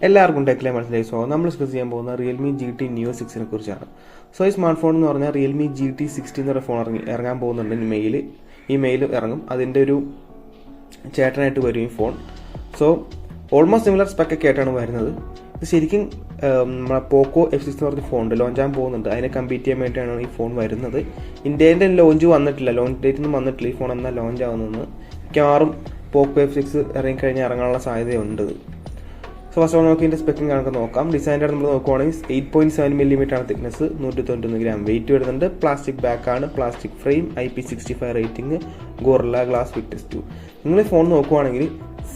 എല്ലാവർക്കും ടെക്കിലെ മനസ്സിലായി. നമ്മൾ ഡിസ്കസ് ചെയ്യാൻ പോകുന്ന റിയൽമി GT Neo 6 കുറിച്ചാണ്. ഈ സ്മാർട്ട് ഫോൺ എന്ന് പറഞ്ഞാൽ റിയൽമി GT 60 എന്നൊരു ഫോൺ ഇറങ്ങാൻ പോകുന്നുണ്ട്. ഈ മെയിൽ ഇറങ്ങും. അതിൻ്റെ ഒരു ചേട്ടനായിട്ട് വരും ഈ ഫോൺ. ഓൾമോസ്റ്റ് സിമിലർ സ്പെക്കൊക്കെ ആയിട്ടാണ് വരുന്നത്. ഇത് ശരിക്കും നമ്മളെ പോക്കോ F6 എന്ന് പറഞ്ഞ ഫോൺ ലോഞ്ച് ആകാൻ പോകുന്നുണ്ട്. അതിനെ കമ്പീറ്റ് ചെയ്യാൻ വേണ്ടിയിട്ടാണ് ഈ ഫോൺ വരുന്നത്. ഇന്ത്യൻ്റെ ലോഞ്ച് വന്നിട്ടില്ല, ലോഞ്ച് ഡേറ്റ് ഒന്നും വന്നിട്ടില്ല. ഈ ഫോൺ എന്നാൽ ലോഞ്ച് ആവുന്നത് മിക്കവാറും പോക്കോ F6 ഇറങ്ങിക്കഴിഞ്ഞാൽ ഇറങ്ങാനുള്ള സാധ്യതയുണ്ട്. ഫസ്റ്റ് ഓഫ് നമുക്ക് ഇതിൻ്റെ സ്പെക്കിംഗ് കണക്ക് നോക്കാം. ഡിസൈൻ്റെ നമ്മൾ നോക്കുവാണെങ്കിൽ 8.7mm ആണ് തിക്നെസ്, 191 ഗ്രാം വെയിറ്റ് വരുന്നുണ്ട്. പ്ലാസ്റ്റിക് ബാക്കാണ്, plastic frame, IP65 rating, Gorilla Glass Victus 2. നിങ്ങൾ ഈ ഫോൺ നോക്കുവാണെങ്കിൽ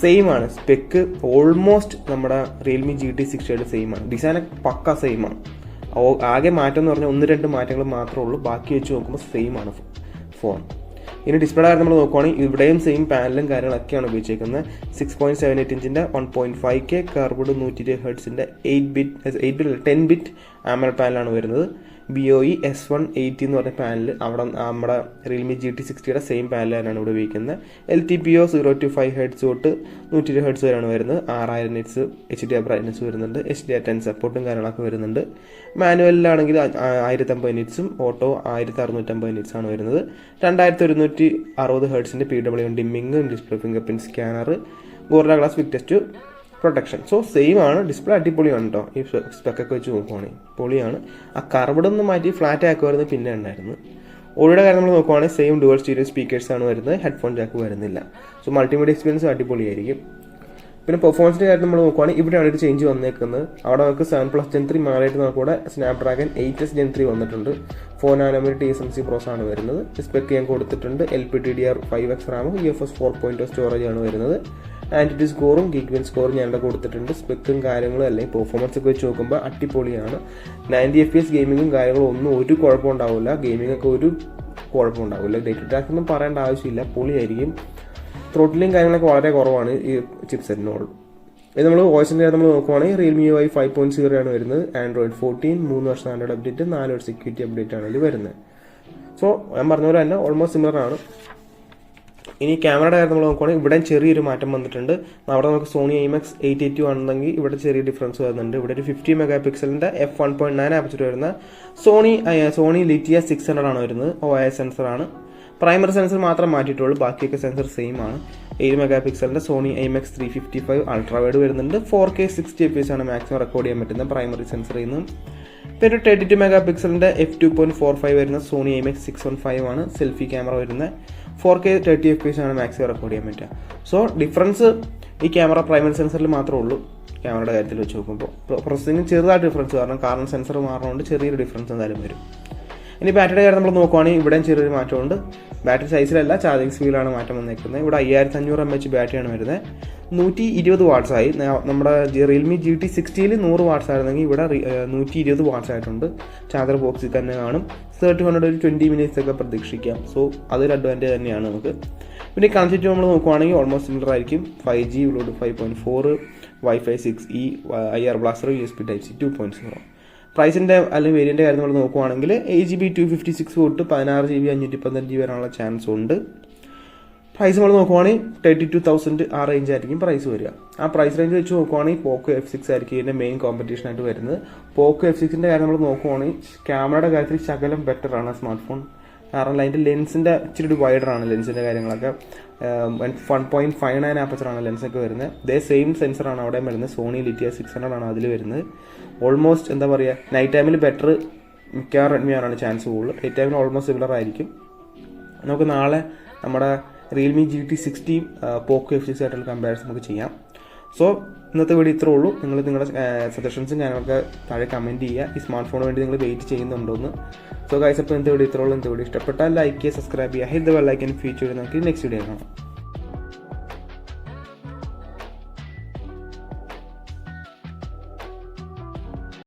സെയിം ആണ്. സ്പെക്ക് ഓൾമോസ്റ്റ് നമ്മുടെ റിയൽമി GT 60 സെയിം ആണ്. ഡിസൈനൊക്കെ പക്ക സെയിം ആണ്. ആകെ മാറ്റം എന്ന് പറഞ്ഞാൽ 1-2 മാറ്റങ്ങൾ മാത്രമേ ഉള്ളൂ. ബാക്കി വെച്ച് നോക്കുമ്പോൾ സെയിം ആണ് ഫോൺ. ഇനി ഡിസ്പ്ലേ കാര്യം നമ്മൾ നോക്കുവാണെങ്കിൽ ഇവിടെയും സെയിം പാനലും കാര്യങ്ങളൊക്കെയാണ് ഉപയോഗിച്ചിരിക്കുന്നത്. 6.78 ഇഞ്ചിൻ്റെ 1.5K കർവ്ഡ് 120 ഹെർട്സിൻ്റെ 10 ബിറ്റ് AMOLED പാനലാണ് വരുന്നത്. BOE S180 എന്ന് പറഞ്ഞ പാനൽ അവിടെ നമ്മുടെ റിയൽമി GT 60 സെയിം പാനൽ തന്നെയാണ് ഇവിടെ ഉപയോഗിക്കുന്നത്. LTPO 0-5 ഹെർട്സ് തൊട്ട് 120 ഹെർട്സ് വരെയാണ് വരുന്നത്. 6000 nits HDR ബ്രൈറ്റ്നസ് വരുന്നുണ്ട്. HDR10 സപ്പോർട്ടും കാര്യങ്ങളൊക്കെ വരുന്നുണ്ട്. മാനുവലിലാണെങ്കിൽ 1050 nitsഉം ഓട്ടോ 1650 nits ആണ് വരുന്നത്. 2160 ഹെർട്സിൻ്റെ PWM dimming, display finger print scanner, gorilla Glass Victus 2 protection. Same ആണ്. ഡിസ്പ്ലേ അടിപൊളിയാണ് കേട്ടോ. ഈ സ്പെക്കൊക്കെ വെച്ച് നോക്കുവാണെങ്കിൽ പൊളിയാണ്. ആ കർവ്ഡ് ഒന്ന് മാറ്റി ഫ്ലാറ്റ് ആക്കുമായിരുന്നു പിന്നെ ഉണ്ടായിരുന്നു. ഓഡിയോയുടെ കാര്യം നമ്മൾ നോക്കുവാണെങ്കിൽ സെയിം ഡുവൽ സ്റ്റീരിയോ സ്പീക്കേഴ്സ് ആണ് വരുന്നത്. ഹെഡ്ഫോൺ ജാക്ക് വരുന്നില്ല. മൾട്ടിമീഡിയ എക്സ്പീരിയൻസ് അടിപൊളിയായിരിക്കും. പിന്നെ പെർഫോമൻസിൻ്റെ കാര്യം നമ്മൾ നോക്കുവാണെങ്കിൽ ഇവിടെയാണ് ഒരു ചേഞ്ച് വന്നേക്കുന്നത്. അവിടെ നമുക്ക് 7+ Gen 3 മാറിയിട്ട് നമുക്കിവിടെ സ്നാപ്ഡ്രാഗൺ 8s Gen 3 വന്നിട്ടുണ്ട്. 4 nm TSMC പ്രോസ് ആണ് വരുന്നത്. സ്പെക്ക് ഞാൻ കൊടുത്തിട്ടുണ്ട്. LPDDR5X റാമും UFS 4.0 സ്റ്റോറേജ് ആണ് വരുന്നത്. ആൻറ്റിറ്റി സ്കോറും ഗിഗ്വിൻ സ്കോറും ഞാൻ ഇവിടെ കൊടുത്തിട്ടുണ്ട്. സ്പെക്കും കാര്യങ്ങളും അല്ലെങ്കിൽ പെർഫോമൻസ് ഒക്കെ വെച്ച് നോക്കുമ്പോൾ അടിപൊളിയാണ്. 90 FPS ഗെയിമിങ്ങും കാര്യങ്ങളും ഒന്നും ഒരു കുഴപ്പം ഉണ്ടാവില്ല. ഗെയിമിംഗ് ഒക്കെ ഒരു കുഴപ്പം ഉണ്ടാവില്ല. ഡേറ്റ ട്രാക്ക് ഒന്നും പറയേണ്ട ആവശ്യമില്ല, പൊളിയായിരിക്കും. ത്രോട്ടിലും കാര്യങ്ങളൊക്കെ വളരെ കുറവാണ് ഈ ചിപ്സെറ്റിനോട്. ഇത് നമ്മൾ വോയിസിൻ്റെ നമ്മൾ നോക്കുവാണെങ്കിൽ റിയൽമി UI 5.0 ആണ് വരുന്നത്. ആൻഡ്രോയിഡ് 14, 3 വർഷം ആൻഡ്രോയിഡ് അപ്ഡേറ്റ്, 4 വർഷം സെക്യൂരിറ്റി അപ്ഡേറ്റ് ആണ് ഇതിൽ വരുന്നത്. ഞാൻ പറഞ്ഞ പോലെ തന്നെ ഓൾമോസ്റ്റ് സിമിലർ ആണ്. ഇനി ക്യാമറയുടെ കാര്യം നമ്മൾ നോക്കുവാണെങ്കിൽ ഇവിടെ ചെറിയൊരു മാറ്റം വന്നിട്ടുണ്ട്. അവിടെ നമുക്ക് സോണി IMX 882 ആണെന്നെങ്കിൽ ഇവിടെ ചെറിയ ഡിഫറൻസ് വരുന്നുണ്ട്. ഇവിടെ ഒരു 50 മെഗാപിക്സലിൻ്റെ f1.9 ആപ്പച്ചർ വരുന്ന സോണി ലിറ്റിയ 600 ആണ് വരുന്നത്. OIS സെൻസറാണ്. പ്രൈമറി സെൻസർ മാത്രം മാറ്റിയിട്ടുള്ളൂ, ബാക്കിയൊക്കെ സെൻസർ സെയിം ആണ്. 7 മെഗാപിക്സലിൻ്റെ സോണി IMX 355 അൾട്രാ വൈഡ് വരുന്നുണ്ട്. 4K 60 fps ആണ് മാക്സിമം റെക്കോർഡ് ചെയ്യാൻ പറ്റുന്ന പ്രൈമറി സെൻസറിൽ നിന്ന്. പിന്നെ 32 മെഗാപിക്സലിൻ്റെ f2.45 വരുന്ന സോണി IMX 615 ആണ് സെൽഫി ക്യാമറ വരുന്നത്. 4K 30 fps ആണ് മാക്സിമം റെക്കോർഡ് ചെയ്യാൻ പറ്റുക. ഡിഫറൻസ് ഈ ക്യാമറ പ്രൈമറി സെൻസറിൽ മാത്രമേ ഉള്ളൂ. ക്യാമറയുടെ കാര്യത്തിൽ വെച്ച് നോക്കുമ്പോൾ പ്രോസസ്സിങ് ചെറുതായിട്ട് ഡിഫറൻസ് കാരണം സെൻസർ മാറുന്നതുകൊണ്ട് ചെറിയൊരു ഡിഫറൻസ് എന്തായാലും വരും. ഇനി ബാറ്ററിയുടെ കാര്യം നമ്മൾ നോക്കുവാണെങ്കിൽ ഇവിടെയും ചെറിയൊരു മാറ്റമുണ്ട്. ബാറ്ററി സൈസിലല്ല, ചാർജിങ് സ്പീഡിലാണ് മാറ്റം വന്നേക്കുന്നത്. ഇവിടെ 5500 mAh ബാറ്ററിയാണ് വരുന്നത്. 120 വാട്ട്സ് ആയി. നമ്മുടെ റിയൽമി GT 60 100 വാട്ട്സ് ആയിരുന്നെങ്കിൽ ഇവിടെ 120 വാട്ട്സ് ആയിട്ടുണ്ട്. ചാർജർ ബോക്സിൽ തന്നെ കാണും. 30 ഒരു 20 minutes ഒക്കെ പ്രതീക്ഷിക്കാം. അതൊരു അഡ്വാൻറ്റേജ് തന്നെയാണ് നമുക്ക്. പിന്നെ കണക്റ്റിവിറ്റി നമ്മൾ നോക്കുവാണെങ്കിൽ ഓൾമോസ്റ്റ് സിമിലർ ആയിരിക്കും. 5G, Bluetooth 5.4, Wi-Fi 6E, IR blaster, USB Type-C 2.0. പ്രൈസിൻ്റെ അല്ലെങ്കിൽ വേരിയൻ്റെ കാര്യം നമ്മൾ നോക്കുവാണെങ്കിൽ 8GB 256 തൊട്ട് 16GB 512GB വരാനുള്ള ചാൻസ് ഉണ്ട്. പ്രൈസ് നമ്മൾ നോക്കുവാണെങ്കിൽ 32,000 ആ റേഞ്ച് ആയിരിക്കും പ്രൈസ് വരിക. ആ പ്രൈസ് റേഞ്ച് വെച്ച് നോക്കുവാണെങ്കിൽ പോക്കോ F6 ആയിരിക്കും ഇതിൻ്റെ മെയിൻ കോമ്പറ്റീഷൻ ആയിട്ട് വരുന്നത്. പോക്കോ F6ൻ്റെ കാര്യം നമ്മൾ നോക്കുവാണെങ്കിൽ ക്യാമറയുടെ കാര്യത്തിൽ ശകലം ബെറ്റർ ആണ് സ്മാർട്ട് ഫോൺ. കാരണം അതിൻ്റെ ലെൻസിൻ്റെ ഇച്ചിരി വൈഡറാണ് ലെൻസിൻ്റെ കാര്യങ്ങളൊക്കെ. 1.59 ആപ്പച്ചറാണ് ലെൻസൊക്കെ വരുന്നത്. ഇതേ സെയിം സെൻസറാണ് അവിടെ വരുന്നത്. സോണി ലിറ്റിയ 600 ആണ് അതിൽ വരുന്നത്. ഓൾമോസ്റ്റ് എന്താ പറയുക, നൈറ്റ് ടൈമിൽ ബെറ്റർ മിക്കവാറും റെഡ്മി ആവാനാണ് ചാൻസ് കൂടുതൽ. ഡേ ടൈമിൽ ഓൾമോസ്റ്റ് സിമിലർ ആയിരിക്കും. നമുക്ക് നാളെ നമ്മുടെ റിയൽമി GT 60 പോക്കോ F6 ആയിട്ടുള്ള കമ്പാരിസൺ നമുക്ക് ചെയ്യാം. ഇന്നത്തെ വീഡിയോ ഇത്രേ ഉള്ളൂ. നിങ്ങളുടെ സജഷൻസും കാര്യങ്ങളൊക്കെ താഴെ കമൻറ്റ് ചെയ്യുക. ഈ സ്മാർട്ട് ഫോണിന് വേണ്ടി നിങ്ങൾ വെയിറ്റ് ചെയ്യുന്നുണ്ടോയെന്ന്. ഗൈസ്, അപ്പോൾ ഇന്നത്തെ വീഡിയോ ഇത്രേ ഉള്ളൂ. ഇന്നത്തെ വീഡിയോ ഇഷ്ടപ്പെട്ടാൽ ലൈക്ക് ചെയ്യുക, സബ്സ്ക്രൈബ് ചെയ്യുക, ഹിറ്റ് ദ ബെൽ ഐക്കൺ. ഫ്യൂച്ചറിൽ നമുക്ക് നെക്സ്റ്റ് വീഡിയോ കാണാം.